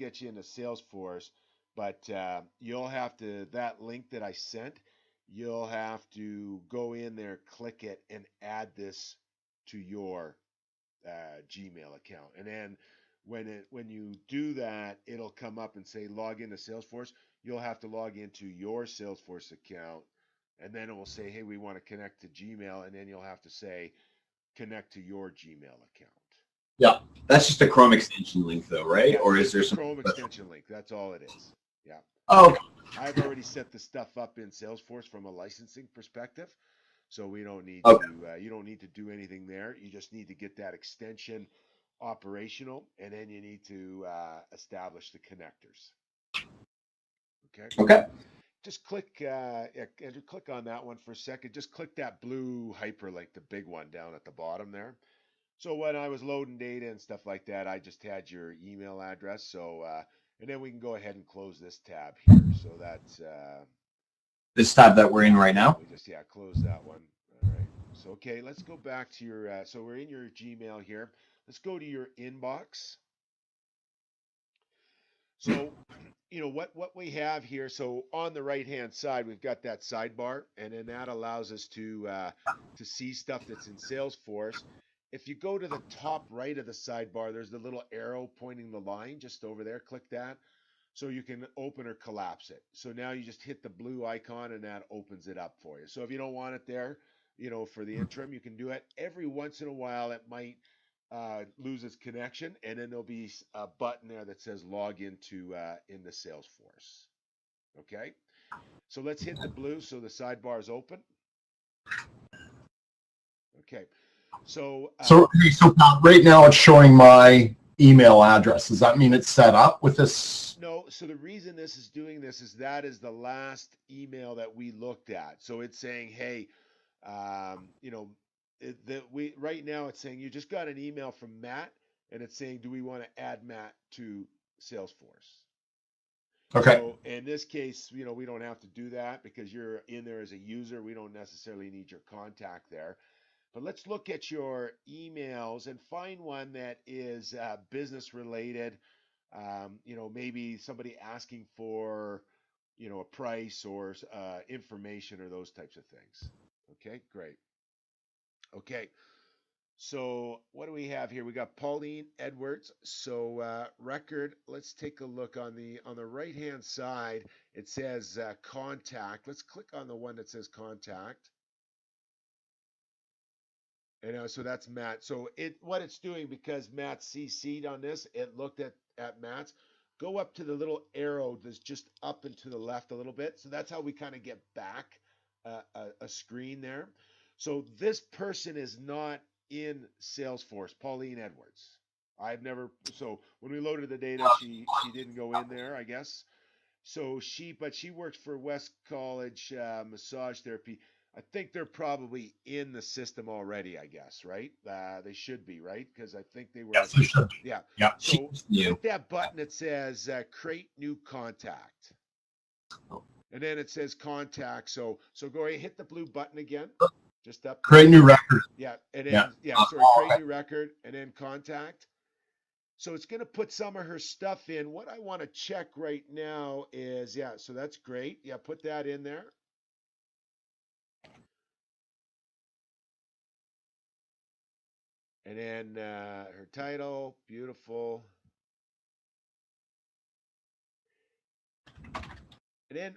get you into Salesforce, but you'll have to, that link that I sent, you'll have to go in there, click it, and add this to your Gmail account. And then when you do that, it'll come up and say log into Salesforce. You'll have to log into your Salesforce account, and then it will say, hey, we want to connect to Gmail, and then you'll have to say connect to your Gmail account. Yeah, that's just a Chrome extension link, though, right? Yeah, or is there some Chrome extension link? That's all it is. Yeah. Oh, okay. I've already set the stuff up in Salesforce from a licensing perspective, so we don't need Okay. to. You don't need to do anything there. You just need to get that extension operational, and then you need to establish the connectors. Okay. Okay. Just click, Andrew, click on that one for a second. Just click that blue hyperlink, the big one down at the bottom there. So when I was loading data and stuff like that, I just had your email address. So, and then we can go ahead and close this tab here. So that's This tab that we're in right now. we just close that one. All right. So okay, let's go back to your. So we're in your Gmail here. Let's go to your inbox. So, what we have here. So on the right hand side, we've got that sidebar, and then that allows us to see stuff that's in Salesforce. If you go to the top right of the sidebar, there's the little arrow pointing the line just over there. Click that, so you can open or collapse it. So now you just hit the blue icon, and that opens it up for you. So if you don't want it there, for the interim, you can do it. Every once in a while, it might lose its connection, and then there'll be a button there that says log into Salesforce. Okay, so let's hit the blue so the sidebar is open. Okay, so So right now it's showing my email address. Does that mean it's set up with this? no. So the reason this is doing this is that is the last email that we looked at. So it's saying, hey, we right now it's saying you just got an email from Matt, and it's saying, do we want to add Matt to Salesforce? Okay. So in this case, we don't have to do that because you're in there as a user. We don't necessarily need your contact there. But let's look at your emails and find one that is business related. Maybe somebody asking for, a price or information or those types of things. Okay, great. Okay, so what do we have here? We got Pauline Edwards. So record. Let's take a look on the right hand side. It says contact. Let's click on the one that says contact. And so that's Matt. So what it's doing, because Matt CC'd on this, it looked at Matt's. Go up to the little arrow that's just up and to the left a little bit. So that's how we kind of get back a screen there. So this person is not in Salesforce, Pauline Edwards. I've never. So when we loaded the data, she didn't go in there, I guess. So but she works for West College Massage Therapy. I think they're probably in the system already, I guess, right? They should be, right? Because I think they were. Yes, they should. Yeah. Yeah. So hit that button that says create new contact. And then it says contact. So go ahead, hit the blue button again. Just up. Create new record. Yeah. And then, create new record and then contact. So it's going to put some of her stuff in. What I want to check right now is, so that's great. Yeah, put that in there. And then her title, beautiful. And then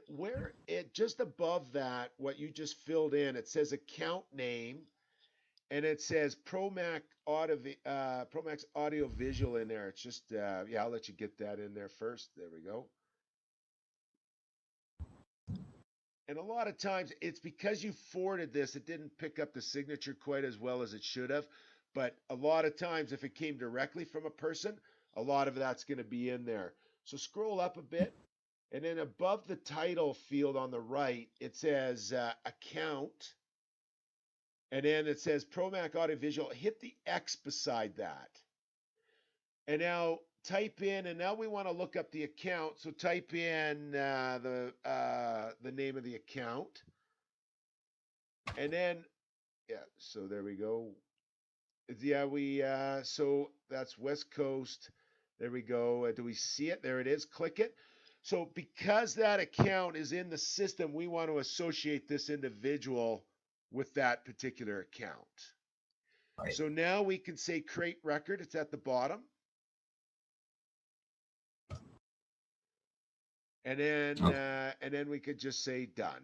just above that, what you just filled in, it says account name, and it says Promax Audio Visual in there. It's just, I'll let you get that in there first. There we go. And a lot of times it's because you forwarded this, it didn't pick up the signature quite as well as it should have. But a lot of times, if it came directly from a person, a lot of that's going to be in there. So scroll up a bit. And then above the title field on the right, it says account. And then it says Promax Audiovisual. Hit the X beside that. And now type in, and now we want to look up the account. So type in the name of the account. And then, so there we go. So that's West Coast. There we go. Do we see it? There it is. Click it. So because that account is in the system, we want to associate this individual with that particular account. Right. So now we can say create record. It's at the bottom. And then we could just say done.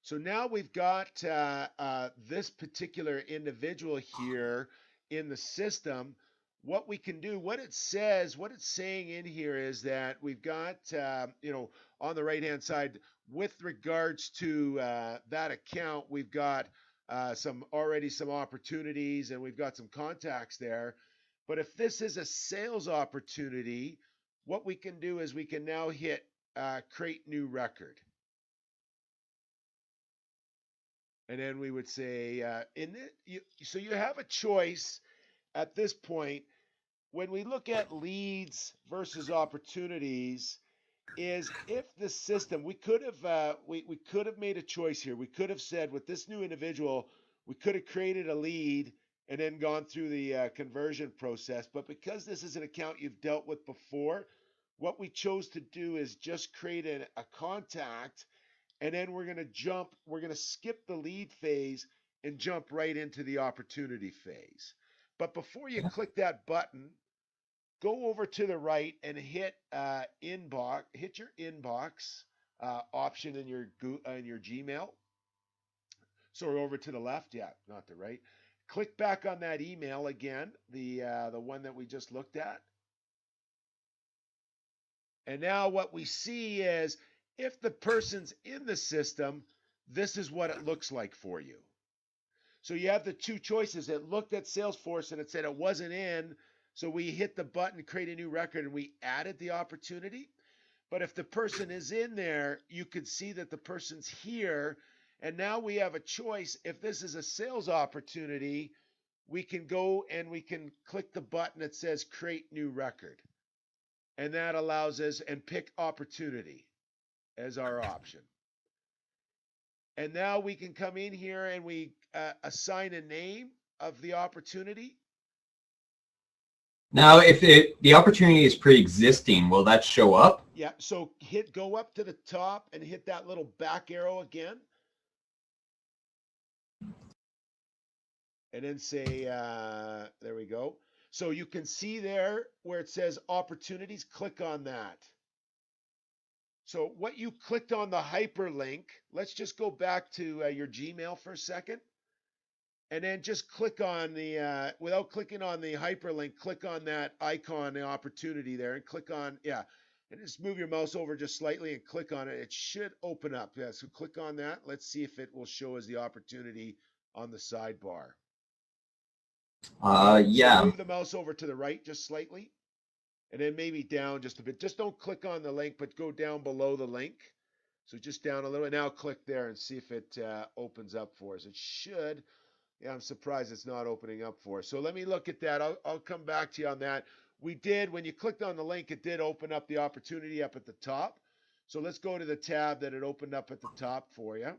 So now we've got this particular individual here in the system. What we can do, what it's saying in here is that we've got, on the right-hand side, with regards to that account, we've got some opportunities and we've got some contacts there. But if this is a sales opportunity, what we can do is we can now hit create new record. And then we would say, so you have a choice at this point. When we look at leads versus opportunities, is if the system, we could have made a choice here. We could have said with this new individual, we could have created a lead and then gone through the conversion process. But because this is an account you've dealt with before, what we chose to do is just create a contact, and then we're going to skip the lead phase and jump right into the opportunity phase. But before you click that button, go over to the right and hit inbox. Hit your inbox option in your Gmail. So we're over to the left, yeah, not the right. Click back on that email again, the one that we just looked at. And now what we see is if the person's in the system, this is what it looks like for you. So you have the two choices. It looked at Salesforce and it said it wasn't in. So we hit the button, create a new record, and we added the opportunity. But if the person is in there, you could see that the person's here. And now we have a choice. If this is a sales opportunity, we can go and we can click the button that says create new record. And that allows us, and pick opportunity as our option. And now we can come in here and we assign a name of the opportunity. Now, if the opportunity is pre-existing, will that show up? Yeah, so go up to the top and hit that little back arrow again. And then say, there we go. So you can see there where it says opportunities, click on that. So what you clicked on the hyperlink, let's just go back to your Gmail for a second. And then just click on the, without clicking on the hyperlink, click on that icon, the opportunity there, and click on, yeah, and just move your mouse over just slightly and click on it. It should open up. Yeah, so click on that. Let's see if it will show us the opportunity on the sidebar. Yeah. So move the mouse over to the right just slightly, and then maybe down just a bit. Just don't click on the link, but go down below the link. So just down a little, and now click there and see if it opens up for us. It should. Yeah, I'm surprised it's not opening up for us. So let me look at that. I'll come back to you on that. We did, when you clicked on the link, it did open up the opportunity up at the top. So let's go to the tab that it opened up at the top for you.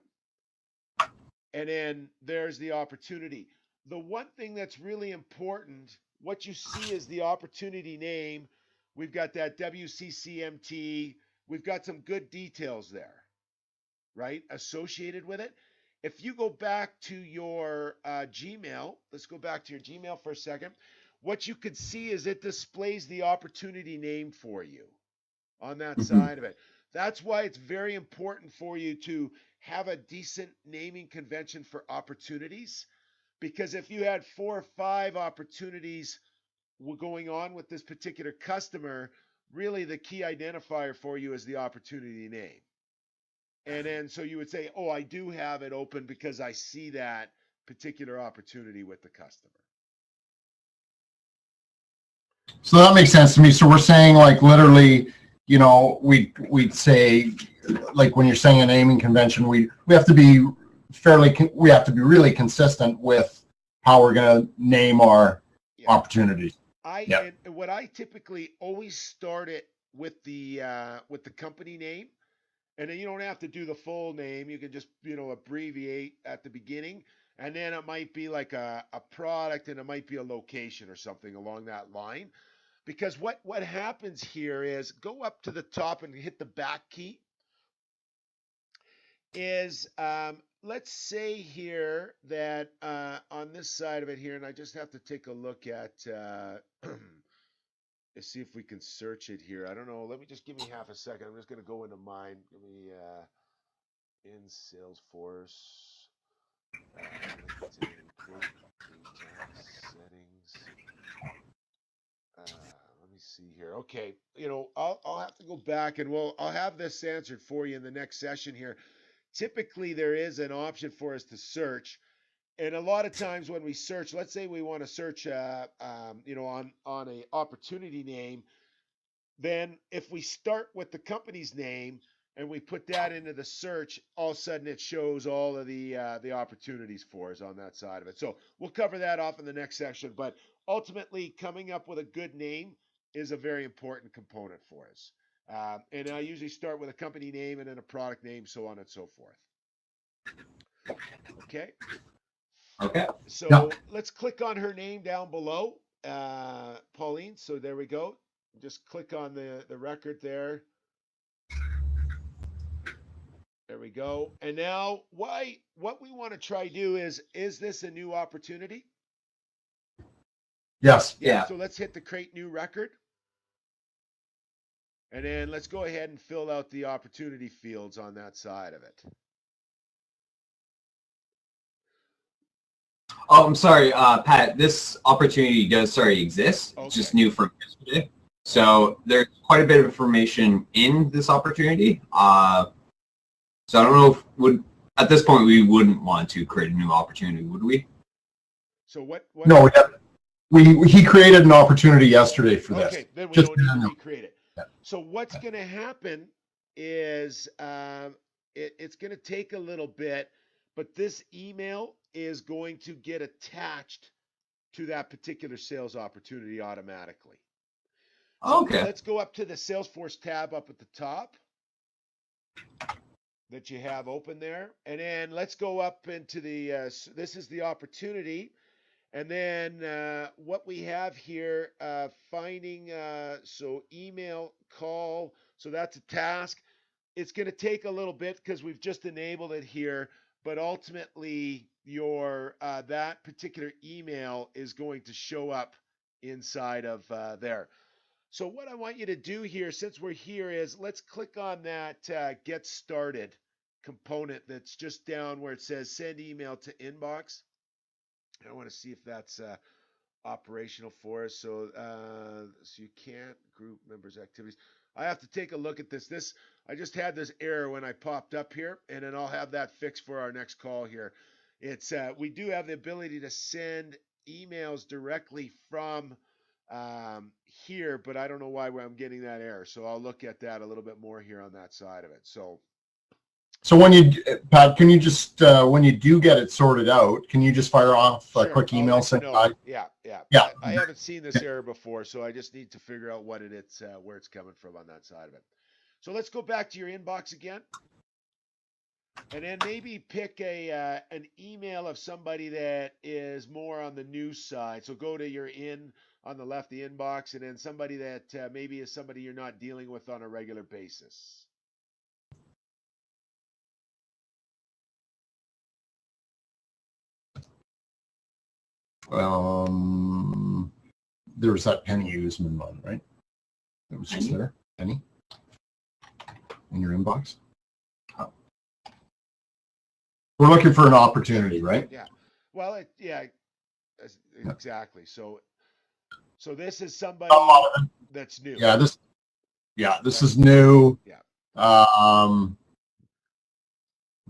And then there's the opportunity. The one thing that's really important, what you see is the opportunity name. We've got that WCCMT. We've got some good details there, right, associated with it. If you go back to your Gmail, let's go back to your Gmail for a second. What you could see is it displays the opportunity name for you on that side of it. That's why it's very important for you to have a decent naming convention for opportunities, because if you had 4 or 5 opportunities going on with this particular customer, really the key identifier for you is the opportunity name. And then so you would say, oh, I do have it open because I see that particular opportunity with the customer. So that makes sense to me. So we're saying, like, literally, you know, we'd say, like, when you're saying a naming convention, we have to be really consistent with how we're going to name our opportunities. And what I typically always start it with the company name. And then you don't have to do the full name. You can just, abbreviate at the beginning. and then it might be like a product, and it might be a location or something along that line. Because what happens here is go up to the top and hit the back key. Is let's say here that on this side of it here, and I just have to take a look at let's see if we can search it here. I don't know. Let me just give me half a second. I'm just going to go into mine. Give me in Salesforce, LinkedIn, create a task settings. Let me see here. Okay, I'll have to go back and I'll have this answered for you in the next session here. Typically, there is an option for us to search, and a lot of times when we search, let's say we want to search, on a opportunity name, then if we start with the company's name and we put that into the search, all of a sudden it shows all of the opportunities for us on that side of it. So we'll cover that off in the next section. But ultimately, coming up with a good name is a very important component for us. And I usually start with a company name and then a product name, so on and so forth. Okay. Okay. So Yeah. let's click on her name down below, Pauline. So there we go. Just click on the record there. There we go. And now what we want to try do is this a new opportunity? Yes. Yeah. So let's hit the create new record. And then let's go ahead and fill out the opportunity fields on that side of it. Oh, I'm sorry, Pat. This opportunity does already exist. It's just Okay. new from yesterday. So there's quite a bit of information in this opportunity. So I don't know if at this point we wouldn't want to create a new opportunity, would we? So what No, he created an opportunity yesterday for this. Okay, then we Just don't need to recreate it. Yeah. So what's going to happen is it's going to take a little bit, but this email is going to get attached to that particular sales opportunity automatically. So Okay. let's go up to the Salesforce tab up at the top that you have open there. And then let's go up into this is the opportunity. And then what we have here, finding, so email, call, so that's a task. It's going to take a little bit because we've just enabled it here, but ultimately your that particular email is going to show up inside of there. So what I want you to do here, since we're here, is let's click on that get started component that's just down where it says send email to inbox. I want to see if that's operational for us. So you can't group members activities. I have to take a look at this. I just had this error when I popped up here, and then I'll have that fixed for our next call here. It's we do have the ability to send emails directly from here, but I don't know why I'm getting that error. So I'll look at that a little bit more here on that side of it. So when you, Pat, can you just, when you do get it sorted out, can you just fire off a Sure, quick I'll email let you saying, know. Yeah. Yeah. I haven't seen this error before, so I just need to figure out what it's where it's coming from on that side of it. So let's go back to your inbox again, and then maybe pick an email of somebody that is more on the news side. So go to your on the left, the inbox, and then somebody that maybe is somebody you're not dealing with on a regular basis. there was that Penny Usman one, right? It was just there, Penny, in your inbox. Oh. We're looking for an opportunity, right? Yeah. Well, exactly. So this is somebody that's new. Yeah, this is new. Yeah.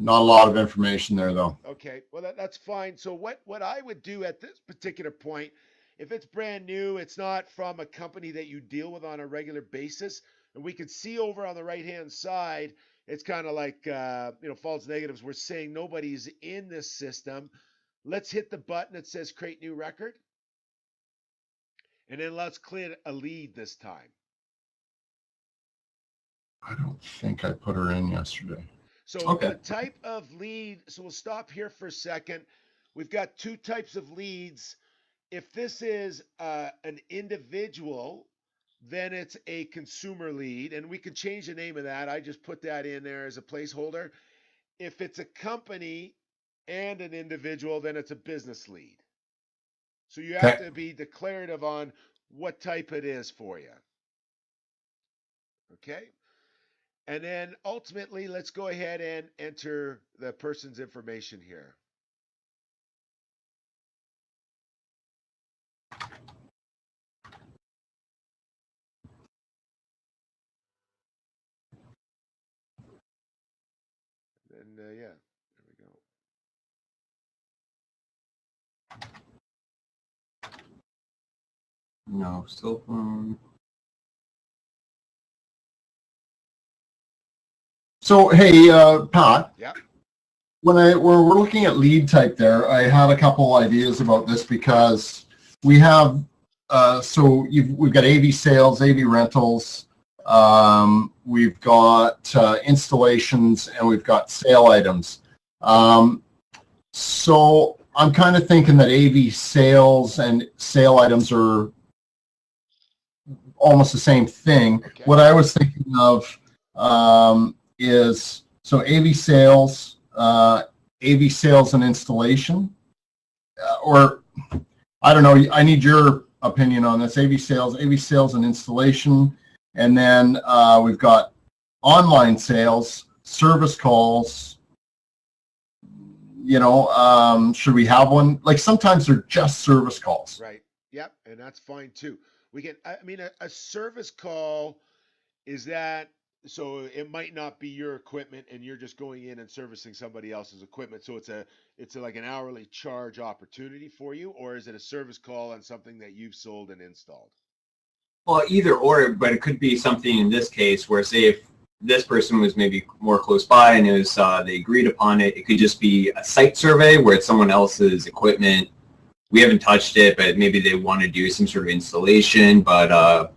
Not a lot of information there, though. Okay, well that's fine. So what I would do at this particular point, if it's brand new, it's not from a company that you deal with on a regular basis, and we could see over on the right hand side, it's kind of like false negatives. We're saying nobody's in this system. Let's hit the button that says create new record, and then let's clear a lead this time. I don't think I put her in yesterday. So the type of lead, so we'll stop here for a second. we've got two types of leads. If this is an individual, then it's a consumer lead, and we can change the name of that. I just put that in there as a placeholder. If it's a company and an individual, then it's a business lead. So you have Okay. to be declarative on what type it is for you. Okay. And then ultimately, let's go ahead and enter the person's information here. And yeah, there we go. No, cell phone. So, hey, Pat, Yep. when we're looking at lead type there, I had a couple ideas about this because we have, we've got AV sales, AV rentals, we've got installations, and we've got sale items. So I'm kind of thinking that AV sales and sale items are almost the same thing. Okay. What I was thinking of is so AV sales and installation, or I don't know. I need your opinion on this. AV sales and installation, and then we've got online sales, service calls. Should we have one? Like sometimes they're just service calls. Right. Yep. And that's fine too. We can, I mean, a service call is that, so it might not be your equipment and you're just going in and servicing somebody else's equipment. So it's like an hourly charge opportunity for you, or is it a service call on something that you've sold and installed? Well, either or, but it could be something in this case where, say, if this person was maybe more close by and it was they agreed upon it, it could just be a site survey where it's someone else's equipment. We haven't touched it, but maybe they want to do some sort of installation, but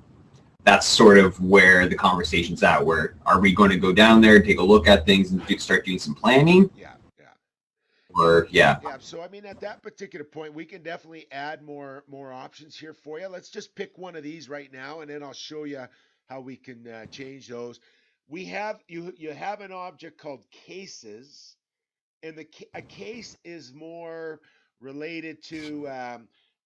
that's sort of where the conversation's at. Where are we going to go down there, take a look at things, and start doing some planning? Yeah. Yeah. Or yeah. Yeah, so I mean, at that particular point, we can definitely add more options here for you. Let's just pick one of these right now, and then I'll show you how we can change those. We have you have an object called cases, and a case is more related to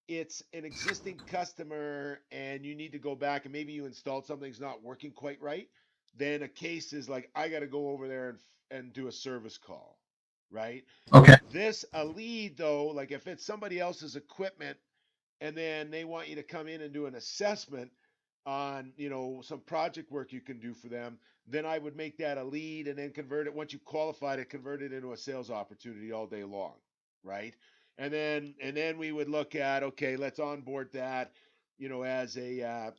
it's an existing customer, and you need to go back, and maybe you installed something's not working quite right. Then a case is like I got to go over there and do a service call, right? Okay. A lead though, like if it's somebody else's equipment and then they want you to come in and do an assessment on, some project work you can do for them, then I would make that a lead and then convert it once you qualified it, convert it into a sales opportunity all day long, right? And then we would look at, okay, let's onboard that, as a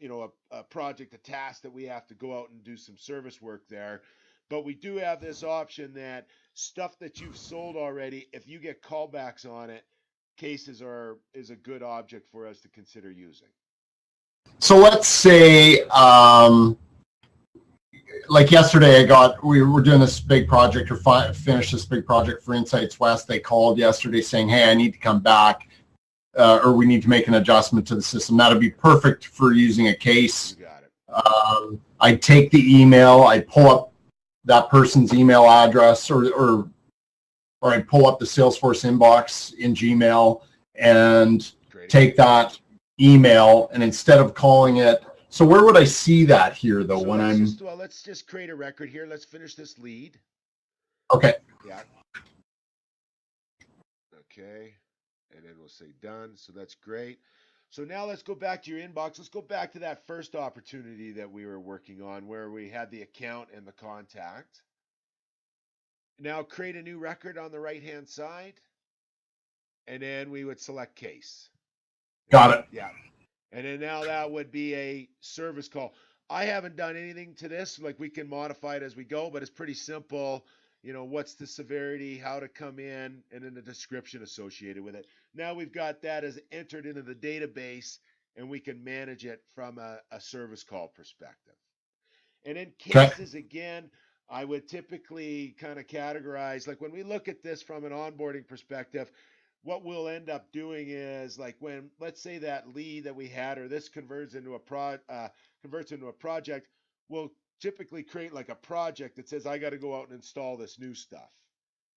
project, a task that we have to go out and do some service work there. But we do have this option that stuff that you've sold already, if you get callbacks on it, cases is a good object for us to consider using. So let's say, like yesterday, we were doing this big project or finished this big project for Insights West. They called yesterday saying, "Hey, I need to come back, or we need to make an adjustment to the system." That'd be perfect for using a case. You got it. I take the email, I pull up that person's email address, or I pull up the Salesforce inbox in Gmail and Great. take that email, and instead of calling it, so where would I see that here though? So when let's just create a record here. Let's finish this lead. Okay. Yeah. Okay. And then we'll say done. So that's great. So now let's go back to your inbox. Let's go back to that first opportunity that we were working on where we had the account and the contact. Now create a new record on the right hand side. And then we would select case. Got it. Yeah. And then now that would be a service call. I haven't done anything to this. Like we can modify it as we go, but it's pretty simple. What's the severity, how to come in, and then the description associated with it. Now we've got that as entered into the database, and we can manage it from a service call perspective. And in Okay. cases, again, I would typically kind of categorize, like when we look at this from an onboarding perspective, what we'll end up doing is like when let's say that lead that we had or this converts into a project, we'll typically create like a project that says I got to go out and install this new stuff.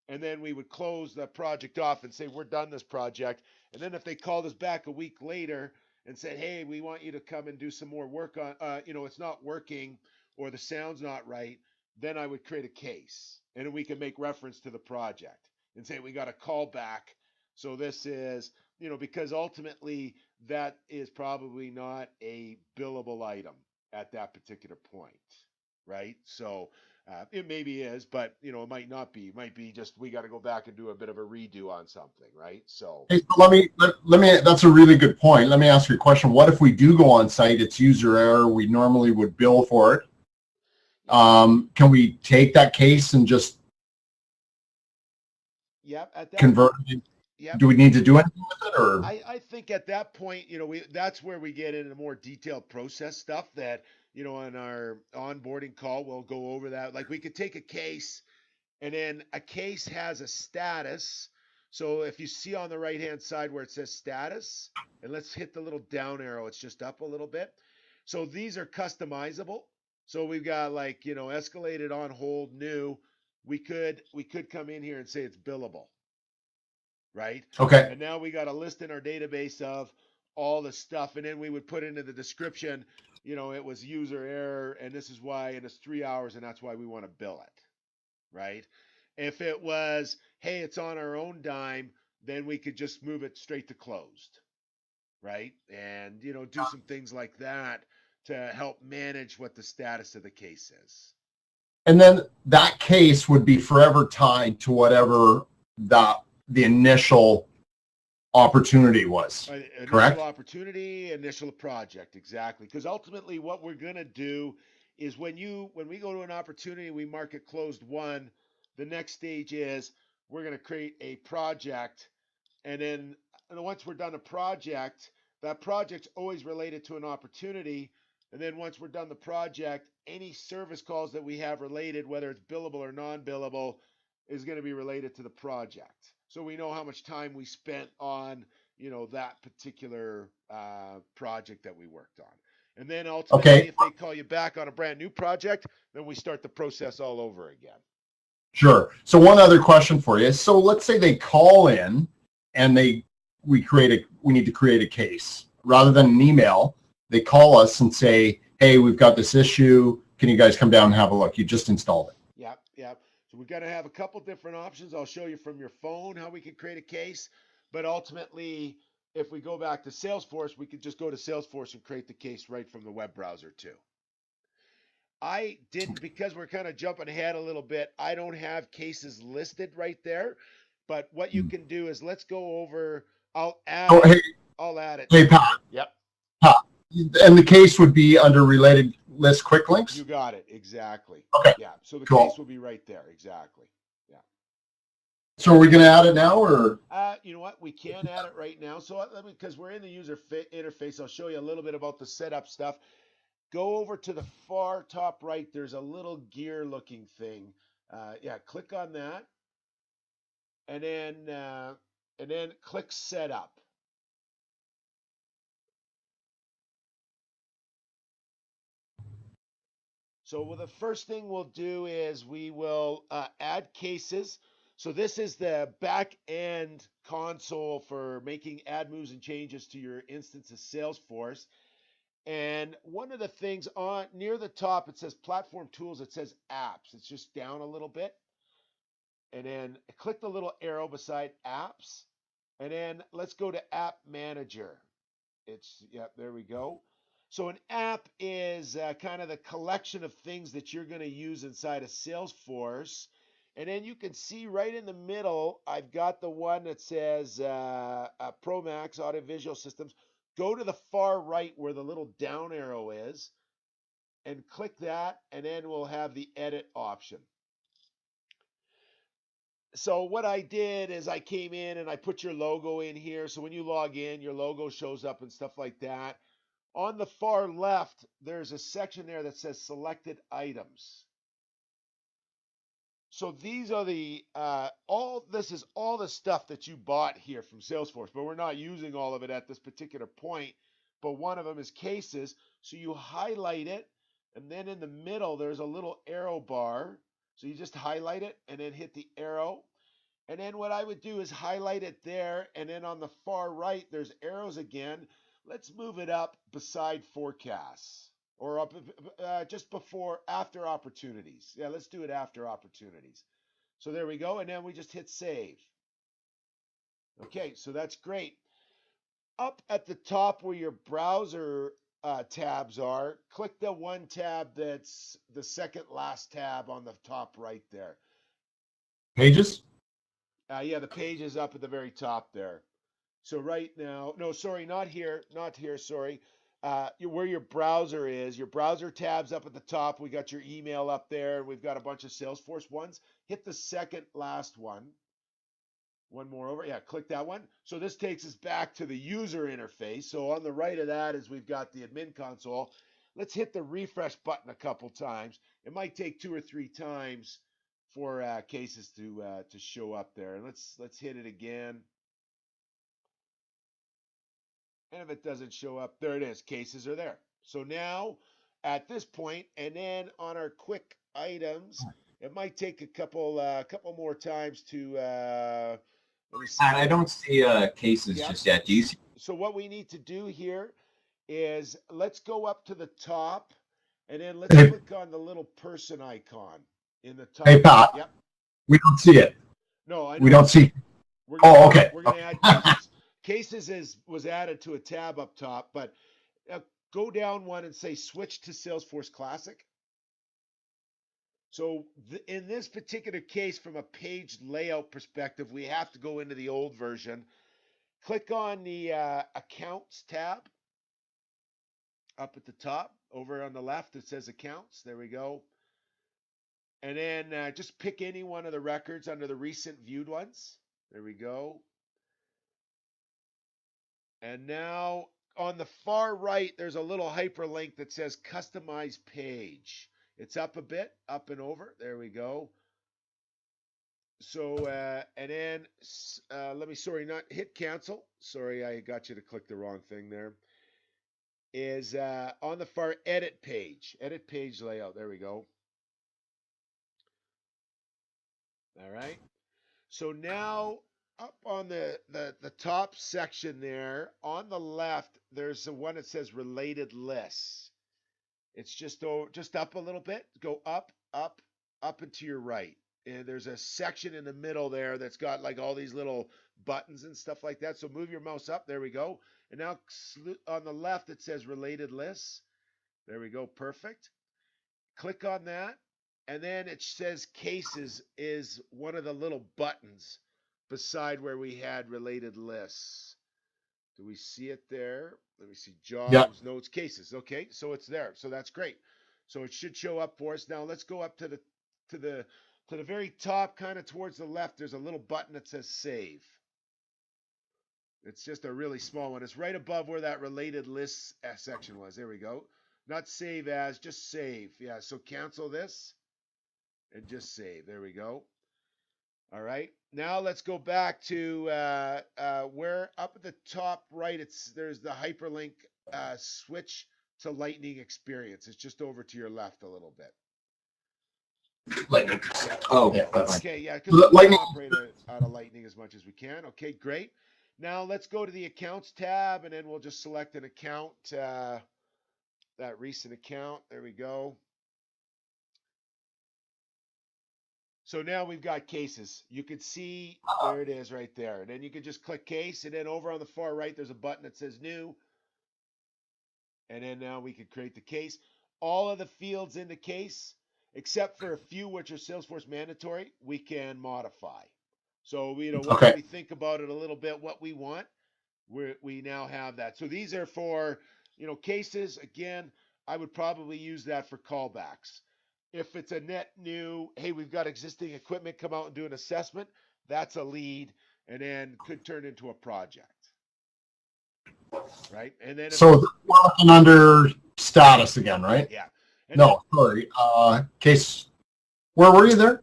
And then we would close the project off and say we're done this project. And then if they called us back a week later and said, hey, we want you to come and do some more work on, it's not working or the sound's not right, then I would create a case and then we can make reference to the project and say we got a call back. So this is, because ultimately that is probably not a billable item at that particular point, right? So it maybe is, but it might not be. It might be just we got to go back and do a bit of a redo on something, right? So Hey, so let me, that's a really good point. Let me ask you a question. What if we do go on site, it's user error, we normally would bill for it. Can we take that case and just at that convert it? yep. Do we need to do anything with it, or? I think at that point, that's where we get into more detailed process stuff that, on our onboarding call, we'll go over that. Like we could take a case and then a case has a status. So if you see on the right hand side where it says status, and let's hit the little down arrow, it's just up a little bit. So these are customizable. So we've got like, escalated, on hold, new. We could come in here and say it's billable, right? Okay. And now we got a list in our database of all the stuff, and then we would put into the description, it was user error, and this is why, and it's 3 hours, and that's why we want to bill it, right? If it was, hey, it's on our own dime, then we could just move it straight to closed, right? And do some things like that to help manage what the status of the case is. And then that case would be forever tied to whatever the initial opportunity was, Initial correct? opportunity, initial project, exactly. Because ultimately, what we're gonna do is when we go to an opportunity, we mark it closed one. The next stage is we're gonna create a project, and then once we're done a project, that project's always related to an opportunity. And then once we're done the project, any service calls that we have related, whether it's billable or non-billable, is going to be related to the project. So we know how much time we spent on, that particular project that we worked on. And then ultimately, Okay, if they call you back on a brand new project, then we start the process all over again. sure. So one other question for you. So let's say they call in and we need to create a case. Rather than an email, they call us and say, hey, we've got this issue. Can you guys come down and have a look? You just installed it. Yep, yep. So we're going to have a couple different options. I'll show you from your phone how we can create a case. But ultimately, if we go back to Salesforce, we could just go to Salesforce and create the case right from the web browser too. I didn't, because we're kind of jumping ahead a little bit, I don't have cases listed right there. But what you can do is let's go over, I'll add Oh, it. hey, I'll add it. hey, Pat. Yep. Pat. And the case would be under related list quick You links? got it. Exactly. Okay, Yeah. So the cool. case will be right there. Exactly. Yeah. So are we going to add it now, or? You know what? We can add it right now. So let me, because we're in the user interface, I'll show you a little bit about the setup stuff. Go over to the far top right. There's a little gear looking thing. Yeah, click on that, and then click setup. So well, the first thing we'll do is we will add cases. So this is the back end console for making add moves and changes to your instance of Salesforce. And one of the things on near the top, it says platform tools, it says apps. It's just down a little bit. And then click the little arrow beside apps. And then let's go to app manager. Yep, there we go. So an app is kind of the collection of things that you're going to use inside of Salesforce. And then you can see right in the middle, I've got the one that says Promax Audiovisual Systems. Go to the far right where the little down arrow is and click that, and then we'll have the edit option. So what I did is I came in and I put your logo in here. So when you log in, your logo shows up and stuff like that. On the far left, there's a section there that says selected items. So these are the all this is all the stuff that you bought here from Salesforce, but we're not using all of it at this particular point. But one of them is cases. So you highlight it, and then in the middle there's a little arrow bar. So you just highlight it and then hit the arrow. And then what I would do is highlight it there, and then on the far right there's arrows again. Let's move it up beside forecasts, or up just before, after opportunities. Yeah, let's do it after opportunities. So there we go, and then we just hit save. Okay, so that's great. Up at the top where your browser tabs are, click the one tab that's the second last tab on the top right there. Pages? Yeah, the page is up at the very top there. So right now, no, sorry, not here, sorry. Where your browser is, your browser tab's up at the top. We got your email up there. We've got a bunch of Salesforce ones. Hit the second last one. One more over. Yeah, click that one. So this takes us back to the user interface. So on the right of that is we've got the admin console. Let's hit the refresh button a couple times. It might take 2 or 3 times for cases to show up there. And let's hit it again. And if it doesn't show up, there it is. Cases are there. So now at this point, and then on our quick items, it might take a couple more times to let me see. I don't see cases just yet. Do you see? So what we need to do here is let's go up to the top, and then let's click on the little person icon in the top. Hey, Pat. Yep. We don't see it. No, I know. We don't see. Okay. We're going to add cases. Cases was added to a tab up top, but go down one and say switch to Salesforce Classic. So in this particular case, from a page layout perspective, we have to go into the old version. Click on the Accounts tab up at the top. Over on the left, it says Accounts. There we go. And then just pick any one of the records under the recent viewed ones. There we go. And now on the far right, there's a little hyperlink that says Customize Page. It's up a bit, up and over. There we go. So, and then not hit cancel. Sorry, I got you to click the wrong thing there. Is on the far edit page layout. There we go. All right. So now up on the top section there, on the left, there's the one that says related lists. It's just up a little bit. Go up, up, up and to your right. And there's a section in the middle there that's got like all these little buttons and stuff like that. So move your mouse up. There we go. And now on the left, it says related lists. There we go. Perfect. Click on that. And then it says cases is one of the little buttons beside where we had related lists. Do we see it there? Let me see. Jobs, notes, cases. Okay, so it's there. So that's great. So it should show up for us. Now let's go up to the very top, kind of towards the left. There's a little button that says save. It's just a really small one. It's right above where that related lists section was. There we go. Not save as, just save. Yeah, so cancel this and just save. There we go. All right. Now let's go back to where up at the top right, there's the hyperlink switch to Lightning Experience. It's just over to your left a little bit. Lightning. Yeah. Oh, yeah. Okay, yeah, because we operate out of Lightning as much as we can. Okay, great. Now let's go to the Accounts tab, and then we'll just select an account, that recent account. There we go. So now we've got cases. You can see, there it is right there. And then you can just click case, and then over on the far right, there's a button that says new. And then now we can create the case. All of the fields in the case, except for a few which are Salesforce mandatory, we can modify. So, once we think about it a little bit, what we want, we now have that. So these are for, cases. Again, I would probably use that for callbacks. If it's a net new, hey, we've got existing equipment, come out and do an assessment, that's a lead, and then could turn into a project. Right? And then so we're looking under status again, right? Yeah. Sorry. Case, where were you there?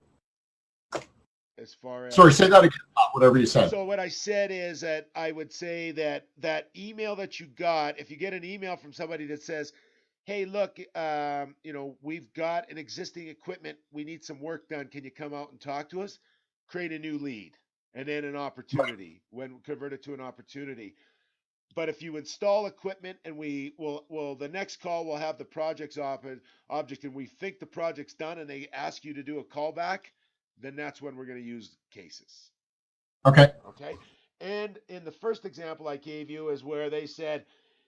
as far Sorry, as say that again. Whatever you said. so what I said is that I would say that that email that you got, if you get an email from somebody that says, "Hey, look, we've got an existing equipment. We need some work done. Can you come out and talk to us?" Create a new lead, and then an opportunity. When convert it to an opportunity. But if you install equipment and we will the next call will have the object and we think the project's done and they ask you to do a callback, then that's when we're going to use cases. Okay. Okay. And in the first example I gave you is where they said,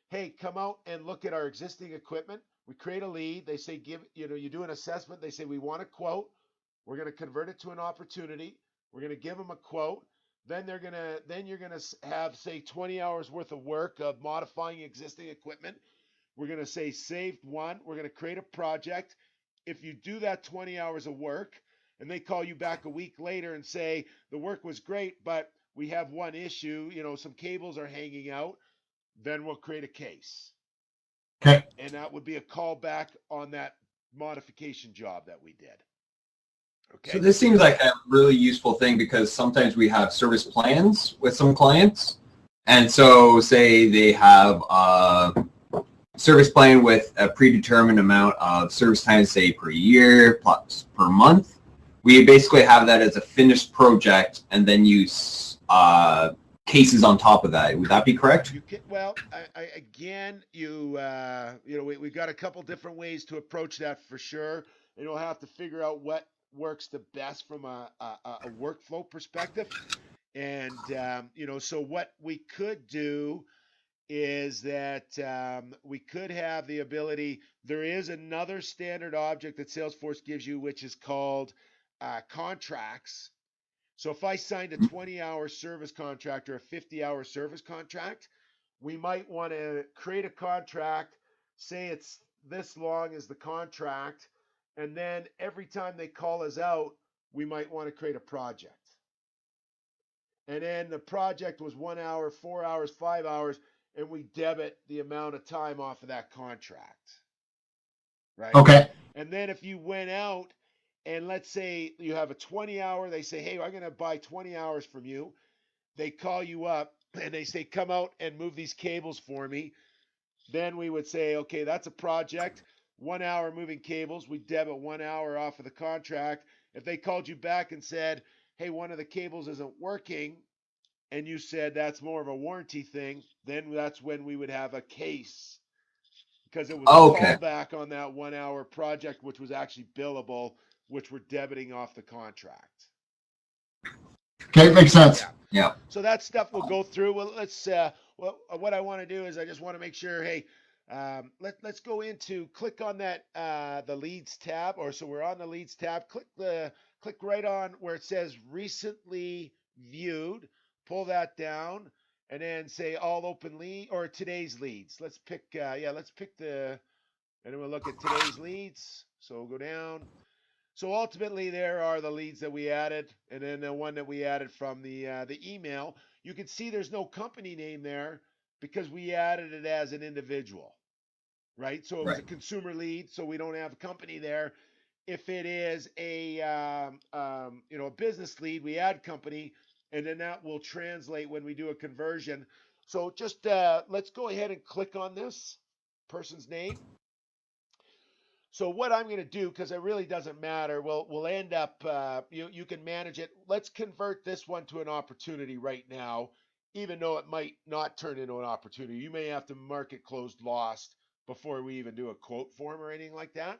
"Hey, come out and look at our existing equipment." We create a lead. They say, you do an assessment. They say, "We want a quote." We're going to convert it to an opportunity. We're going to give them a quote. Then you're gonna have, say, 20 hours worth of work of modifying existing equipment. We're going to say saved one. We're going to create a project. If you do that 20 hours of work and they call you back a week later and say the work was great, but we have one issue, some cables are hanging out, then we'll create a case. Okay. And that would be a callback on that modification job that we did. So Okay. this seems like a really useful thing because sometimes we have service plans with some clients. And so say they have a service plan with a predetermined amount of service time, say per year plus per month. We basically have that as a finished project and then use cases on top of that. Would that be correct? You can, well, again, we've got a couple different ways to approach that for sure. And you'll have to figure out what works the best from a workflow perspective. And, so what we could do is that we could have the ability, there is another standard object that Salesforce gives you, which is called contracts. So if I signed a 20-hour service contract or a 50-hour service contract, we might want to create a contract, say it's this long as the contract, and then every time they call us out, we might want to create a project. And then the project was 1 hour, 4 hours, 5 hours, and we debit the amount of time off of that contract. Right? Okay. And then if you went out and let's say you have a 20-hour, they say, "Hey, I'm going to buy 20 hours from you." They call you up and they say, "Come out and move these cables for me." Then we would say, "Okay, that's a project. 1 hour moving cables. We debit 1 hour off of the contract." If they called you back and said, "Hey, one of the cables isn't working," and you said that's more of a warranty thing, then that's when we would have a case because it was a Okay. callback on that 1 hour project, which was actually billable, which we're debiting off the contract. Okay, makes sense. Yeah. Yeah. So that stuff we'll go through. Well, what I want to do is I just want to make sure, hey, let's go into click on that the leads tab, or so we're on the leads tab. Click right on where it says recently viewed. Pull that down, and then say all open lead or today's leads. Let's pick and then we'll look at today's leads. So we'll go down. So ultimately, there are the leads that we added, and then the one that we added from the email. You can see there's no company name there because we added it as an individual, right? So it was a Right. consumer lead, so we don't have a company there. If it is a business lead, we add company, and then that will translate when we do a conversion. So just let's go ahead and click on this person's name. So what I'm going to do, because it really doesn't matter, we'll end up, you can manage it. Let's convert this one to an opportunity right now, even though it might not turn into an opportunity. You may have to mark it closed lost before we even do a quote form or anything like that.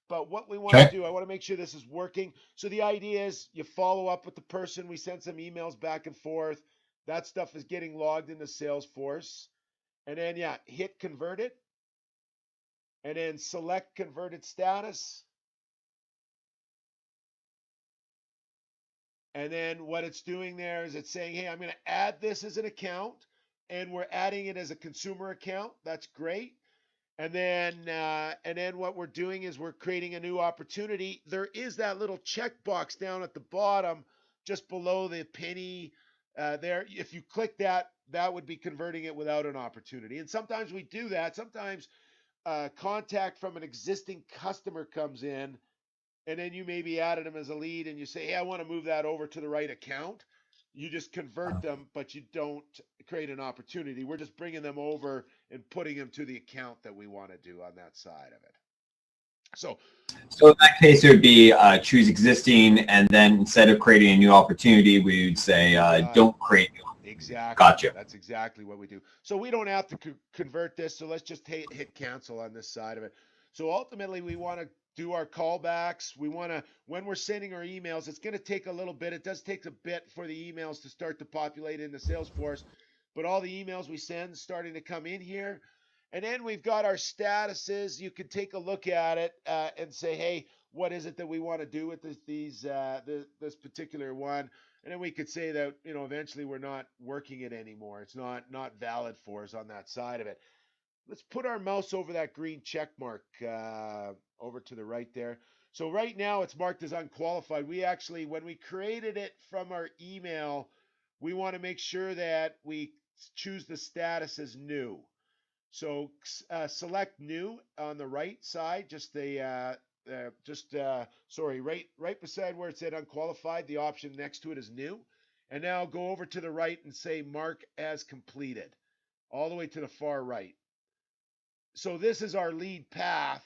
But what we want to Okay. do, I want to make sure this is working. So the idea is you follow up with the person. We send some emails back and forth. That stuff is getting logged into Salesforce. And then, yeah, hit convert it and then select converted status. And then what it's doing there is it's saying, "Hey, I'm going to add this as an account, and we're adding it as a consumer account." That's great. And then what we're doing is we're creating a new opportunity. There is that little checkbox down at the bottom, just below the penny there. If you click that, that would be converting it without an opportunity. And sometimes we do that. Sometimes contact from an existing customer comes in and then you maybe added them as a lead and you say, hey, I want to move that over to the right account. You just convert them, but you don't create an opportunity. We're just bringing them over and putting them to the account that we want to do on that side of it. So in that case, it would be choose existing, and then instead of creating a new opportunity, we would say don't create. Exactly. Gotcha. That's exactly what we do. So we don't have to convert this. So let's just hit cancel on this side of it. So ultimately, we want to do our callbacks. We want to, when we're sending our emails, it's going to take a little bit. It does take a bit for the emails to start to populate into Salesforce, but all the emails we send starting to come in here. And then we've got our statuses. You can take a look at it and say, hey, what is it that we want to do with this particular one? And then we could say that, eventually we're not working it anymore. It's not valid for us on that side of it. Let's put our mouse over that green check mark over to the right there. So right now it's marked as unqualified. We actually, when we created it from our email, we want to make sure that we choose the status as new. So select new on the right side, right beside where it said unqualified, the option next to it is new. And now go over to the right and say mark as completed, all the way to the far right. So this is our lead path.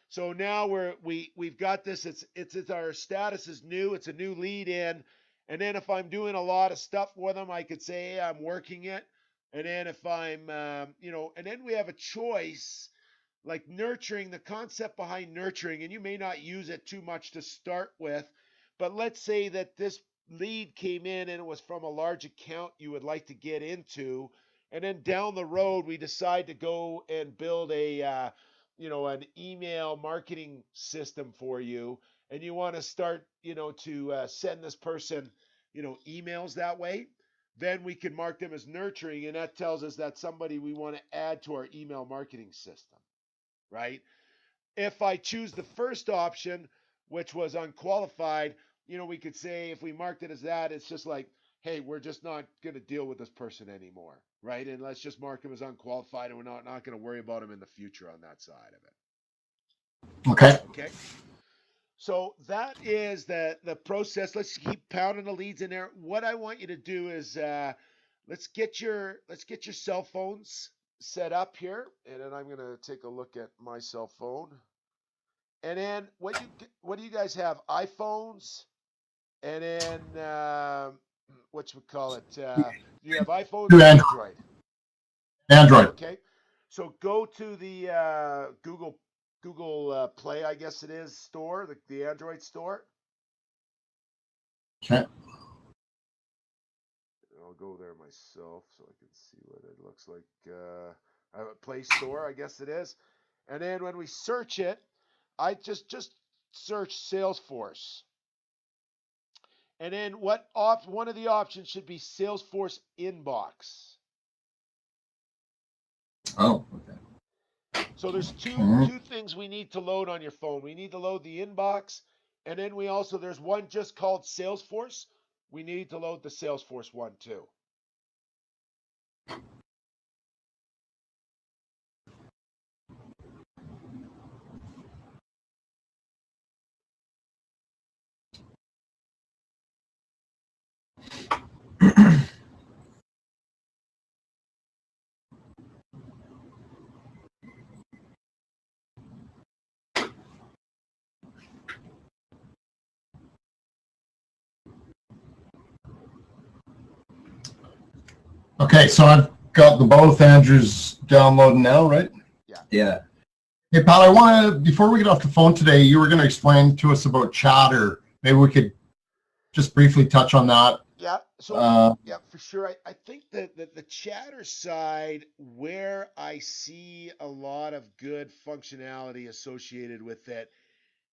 So now we've got this. It's our status is new. It's a new lead in. And then if I'm doing a lot of stuff with them, I could say, hey, I'm working it. And then if I'm, and then we have a choice like nurturing, the concept behind nurturing, and you may not use it too much to start with, but let's say that this lead came in and it was from a large account you would like to get into, and then down the road we decide to go and build an email marketing system for you, and you want to start, to send this person, emails that way. Then we can mark them as nurturing, and that tells us that somebody we want to add to our email marketing system, right? If I choose the first option, which was unqualified, we could say if we marked it as that, it's just like, hey, we're just not going to deal with this person anymore, right? And let's just mark him as unqualified, and we're not going to worry about him in the future on that side of it. Okay. Okay. So that is the process. Let's keep pounding the leads in there. What I want you to do is let's get your cell phones set up here, and then I'm gonna take a look at my cell phone. And then what do you guys have? iPhones, and then what you would call it? Do you have iPhones or Android? Android. Okay, so go to the Google Play, I guess it is, store, the Android store. Okay. I'll go there myself so I can see what it looks like. Play Store, I guess it is. And then when we search it, I just search Salesforce. And then one of the options should be Salesforce Inbox. Oh, okay. So there's two things we need to load on your phone. We need to load the inbox, and then there's one just called Salesforce. We need to load the Salesforce one too. Okay, so I've got the both Andrews downloading now, right? Yeah. Hey, pal, I want to, before we get off the phone today, you were going to explain to us about Chatter. Maybe we could just briefly touch on that. Yeah. So yeah, for sure. I think that the Chatter side, where I see a lot of good functionality associated with it,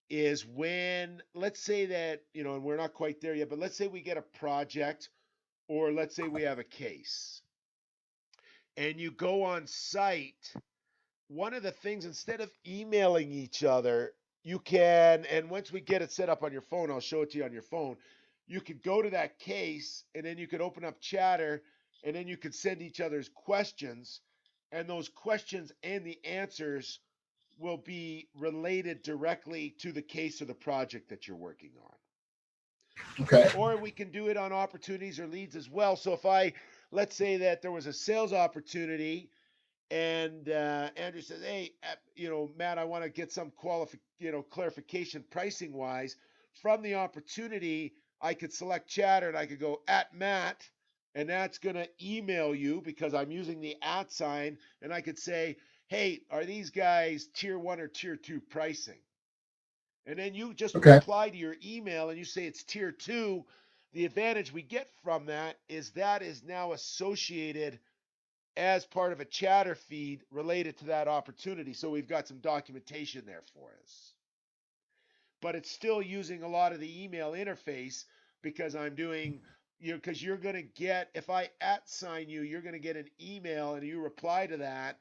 is when, let's say that, and we're not quite there yet, but let's say we get a project, or let's say we have a case, and you go on site. One of the things, instead of emailing each other, you can, and once we get it set up on your phone, I'll show it to you on your phone. You could go to that case, and then you could open up Chatter, and then you could send each other's questions, and those questions and the answers will be related directly to the case or the project that you're working on. Okay. Or we can do it on opportunities or leads as well. So if let's say that there was a sales opportunity and Andrew says, "Hey, Matt, I want to get some clarification pricing wise from the opportunity." I could select chatter and I could go at Matt, and that's gonna email you because I'm using the at sign, and I could say, "Hey, are these guys tier 1 or tier 2 pricing?" And then you just Okay. reply to your email and you say it's tier 2. The advantage we get from that is now associated as part of a chatter feed related to that opportunity. So we've got some documentation there for us. But it's still using a lot of the email interface because I'm doing, because you're going to get, if I at sign you, you're going to get an email and you reply to that,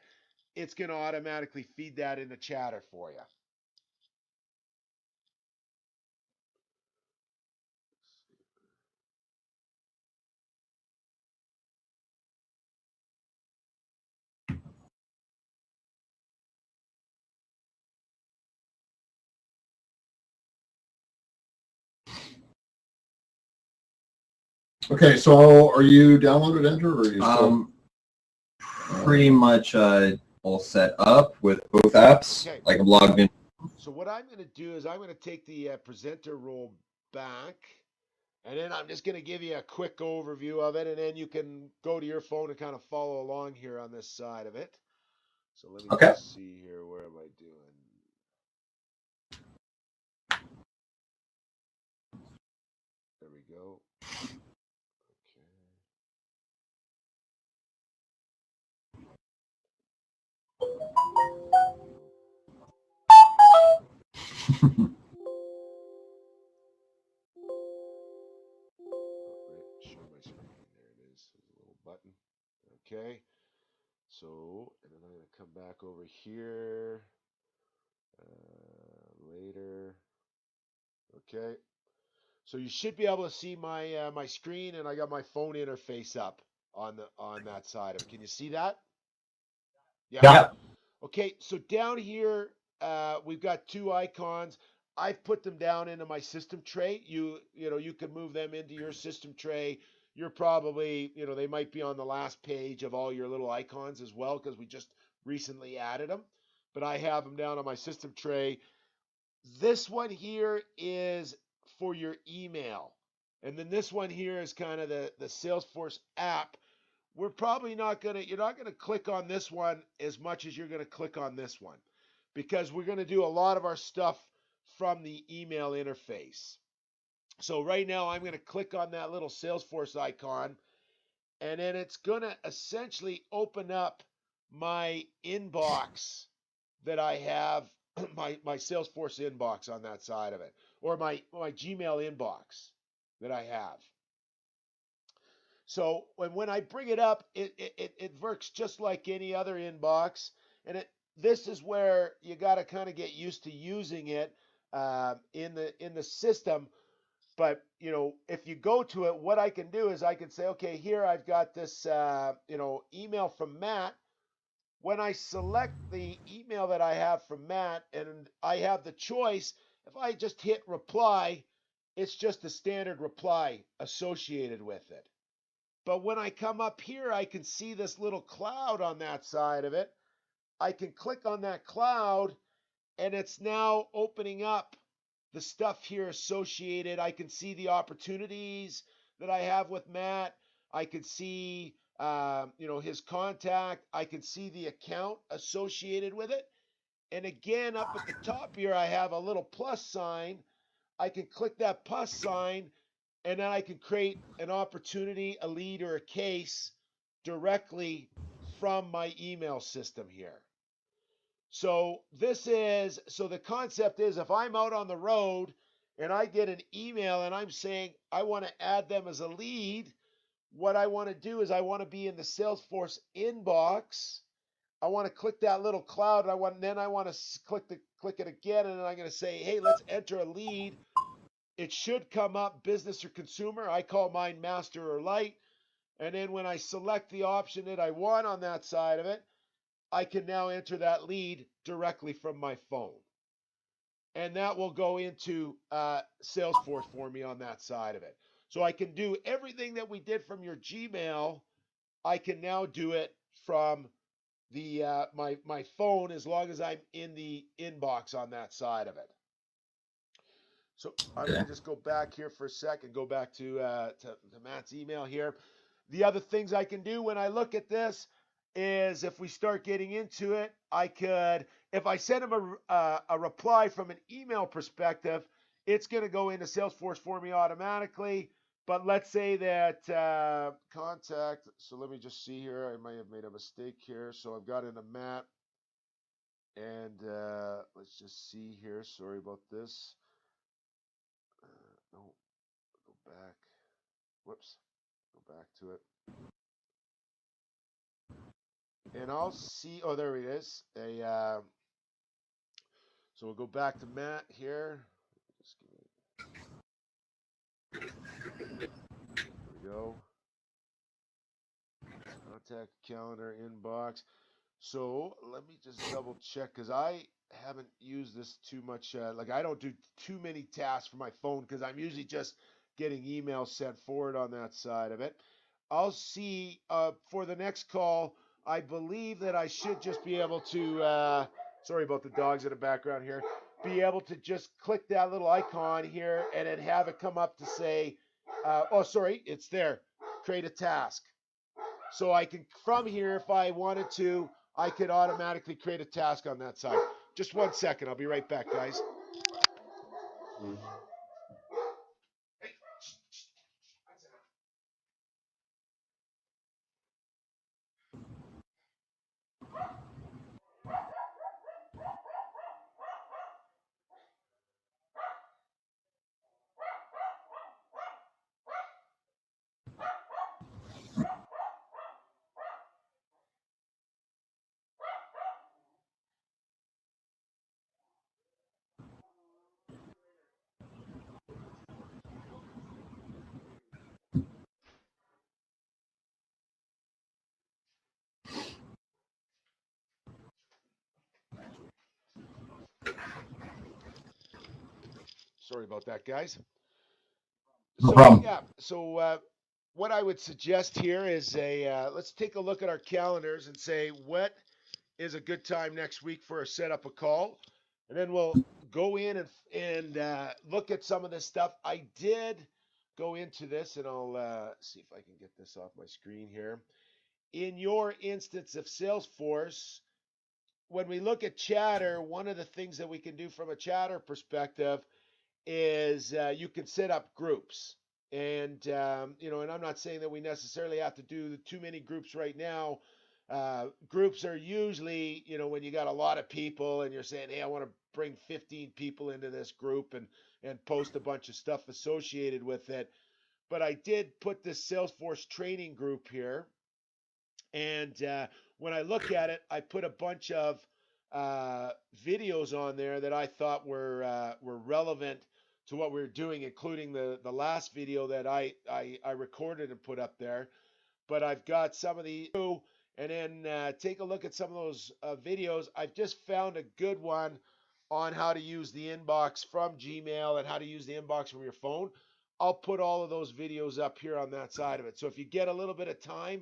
it's going to automatically feed that into chatter for you. Okay, so are you downloaded, Andrew, or are you still? Pretty much all set up with both apps. Okay. Like I'm logged in. So what I'm going to do is I'm going to take the presenter role back, and then I'm just going to give you a quick overview of it, and then you can go to your phone and kind of follow along here on this side of it. So let me just see here. Where am I doing? There we go. Share my screen. There it is. There's a little button. Okay. So, and then I'm going to come back over here later. Okay. So you should be able to see my screen, and I got my phone interface up on that side of it. Can you see that? Yeah. Okay. So down here, we've got two icons. I've put them down into my system tray. You can move them into your system tray. You're probably, they might be on the last page of all your little icons as well because we just recently added them. But I have them down on my system tray. This one here is for your email. And then this one here is kind of the Salesforce app. We're probably you're not gonna click on this one as much as you're gonna click on this one because we're gonna do a lot of our stuff from the email interface. So right now I'm gonna click on that little Salesforce icon, and then it's gonna essentially open up my inbox that I have, my Salesforce inbox on that side of it, or my Gmail inbox that I have. So when I bring it up, it works just like any other inbox, and this is where you got to kind of get used to using it in the system. But if you go to it, what I can do is I can say, okay, here I've got this email from Matt. When I select the email that I have from Matt, and I have the choice, if I just hit reply, it's just a standard reply associated with it. But when I come up here, I can see this little cloud on that side of it. I can click on that cloud, and it's now opening up the stuff here associated. I can see the opportunities that I have with Matt. I can see, his contact. I can see the account associated with it. And again, up at the top here, I have a little plus sign. I can click that plus sign, and then I can create an opportunity, a lead, or a case directly from my email system here. So the concept is if I'm out on the road and I get an email and I'm saying I want to add them as a lead, what I want to do is I want to be in the Salesforce inbox. I want to click that little cloud. Then I want to click it again, and then I'm going to say, hey, let's enter a lead. It should come up business or consumer. I call mine master or light. And then when I select the option that I want on that side of it, I can now enter that lead directly from my phone. And that will go into Salesforce for me on that side of it. So I can do everything that we did from your Gmail. I can now do it from the my phone as long as I'm in the inbox on that side of it. So I'm going Okay. to just go back here for a second, go back to Matt's email here. The other things I can do when I look at this is if we start getting into it, I could, if I send him a reply from an email perspective, it's going to go into Salesforce for me automatically. But let's say that contact, so let me just see here. I might have made a mistake here. So I've got in a Matt, and let's just see here. Sorry about this. No, go back. Whoops. Go back to it. And I'll see. Oh, there it is. So we'll go back to Matt here. Just there we go. Contact calendar inbox. So let me just double check because I haven't used this too much. Like I don't do too many tasks for my phone because I'm usually just getting emails sent forward on that side of it. I'll see for the next call. I believe that I should just be able to. Sorry about the dogs in the background here. Be able to just click that little icon here and then have it come up to say, oh, sorry, it's there. Create a task. So I can, from here, if I wanted to, I could automatically create a task on that side. Just 1 second. I'll be right back, guys. Sorry about that, guys. No So problem. yeah, so what I would suggest here is let's take a look at our calendars and say what is a good time next week for a set up a call, and then we'll go in and look at some of this stuff. I did go into this, and I'll see if I can get this off my screen here. In your instance of Salesforce, when we look at chatter, one of the things that we can do from a chatter perspective is you can set up groups. And, and I'm not saying that we necessarily have to do too many groups right now. Groups are usually, when you got a lot of people and you're saying, hey, I want to bring 15 people into this group and post a bunch of stuff associated with it. But I did put this Salesforce training group here, and when I look at it, I put a bunch of videos on there that I thought were relevant to what we were doing, including the last video that I recorded and put up there. But I've got some of the, and then take a look at some of those videos. I've just found a good one on how to use the inbox from Gmail and how to use the inbox from your phone. I'll put all of those videos up here on that side of it. So if you get a little bit of time,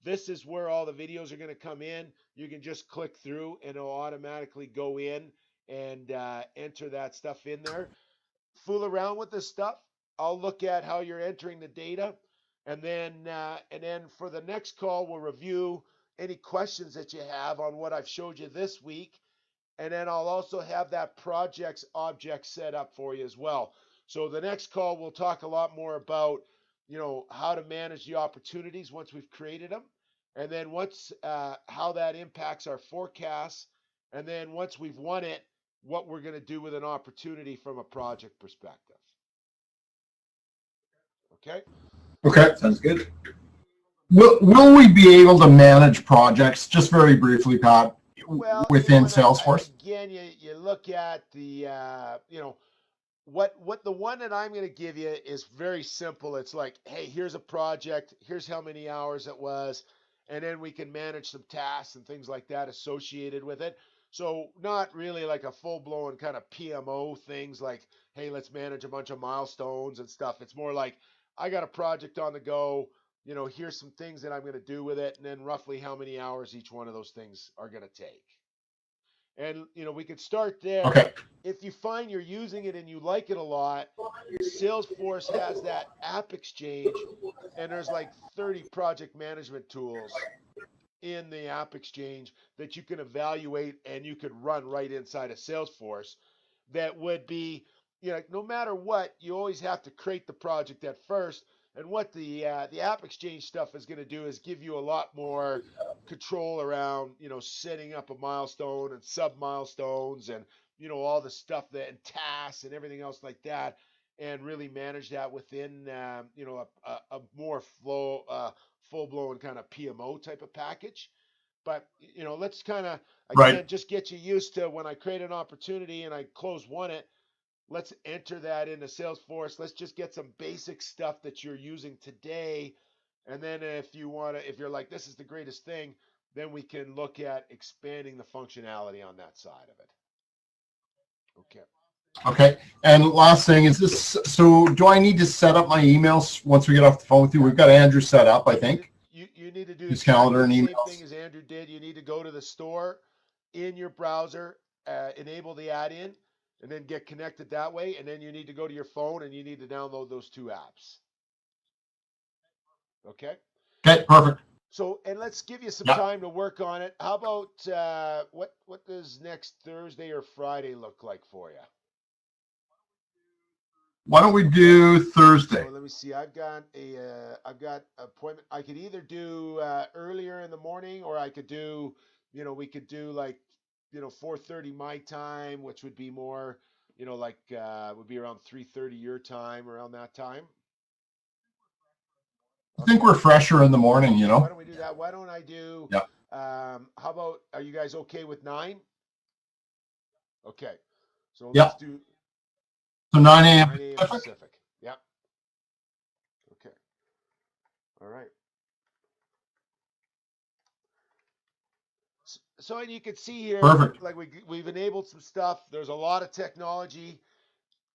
this is where all the videos are going to come in. You can just click through and it'll automatically go in and enter that stuff in there. Fool around with this stuff. I'll look at how you're entering the data, and then for the next call, we'll review any questions that you have on what I've showed you this week, and then I'll also have that projects object set up for you as well. So the next call, we'll talk a lot more about, how to manage the opportunities once we've created them, and then once how that impacts our forecasts, and then once we've won it, what we're going to do with an opportunity from a project perspective. Okay. Okay. Sounds good. Will we be able to manage projects, just very briefly, Pat, Well, within and Salesforce? again, you look at the, what the one that I'm going to give you is very simple. It's like, hey, here's a project. Here's how many hours it was. and then we can manage some tasks and things like that associated with it. So not really like a full-blown kind of PMO things like, hey, let's manage a bunch of milestones and stuff. It's more like I got a project on the go, here's some things that I'm going to do with it, and then roughly how many hours each one of those things are going to take. And we could start there. Okay. If you find you're using it and you like it a lot, Salesforce has that app exchange, and there's like 30 project management tools in the app exchange that you can evaluate and you could run right inside of Salesforce that would be, no matter what, you always have to create the project at first. And what the app exchange stuff is going to do is give you a lot more control around, setting up a milestone and sub milestones and, all the stuff that and tasks and everything else like that, and really manage that within, a more full blown kind of PMO type of package. But let's kind of Right. again just get you used to when I create an opportunity and I close one it. Let's enter that into Salesforce. Let's just get some basic stuff that you're using today, and then if you're like this is the greatest thing, then we can look at expanding the functionality on that side of it. Okay. Okay. And last thing is this. So do I need to set up my emails once we get off the phone with you? We've got Andrew set up, I think. You need to do His exactly calendar and the same emails. thing as Andrew did. You need to go to the store in your browser, enable the add-in, and then get connected that way. And then you need to go to your phone and you need to download those two apps. Okay. Okay. Perfect. So, and let's give you some Yep. time to work on it. How about what does next Thursday or Friday look like for you? Why don't we do Thursday? So let me see. I've got appointment. I could either do earlier in the morning, or I could do, we could do like, 4:30 my time, which would be more, like would be around 3:30 your time, around that time. I think we're fresher in the morning, Why don't we do that? Why don't I do? Yeah. How about? Are you guys okay with 9? Okay. So Yep. let's do So 9 a.m. 9 a.m. Pacific. Pacific. Yeah. Okay. All right. So and you can see here, Perfect. like we've enabled some stuff. There's a lot of technology.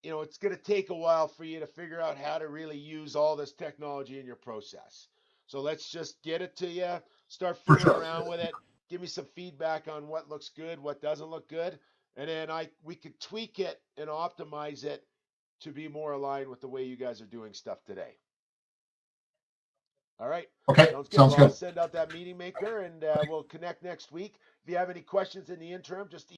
It's going to take a while for you to figure out how to really use all this technology in your process. So let's just get it to you. Start For fiddling sure. around with it. Give me some feedback on what looks good, what doesn't look good, and then we could tweak it and optimize it to be more aligned with the way you guys are doing stuff today. All right. Okay. Sounds good. Sounds Well, I'll good. send out that meeting maker and we'll connect next week. If you have any questions in the interim, just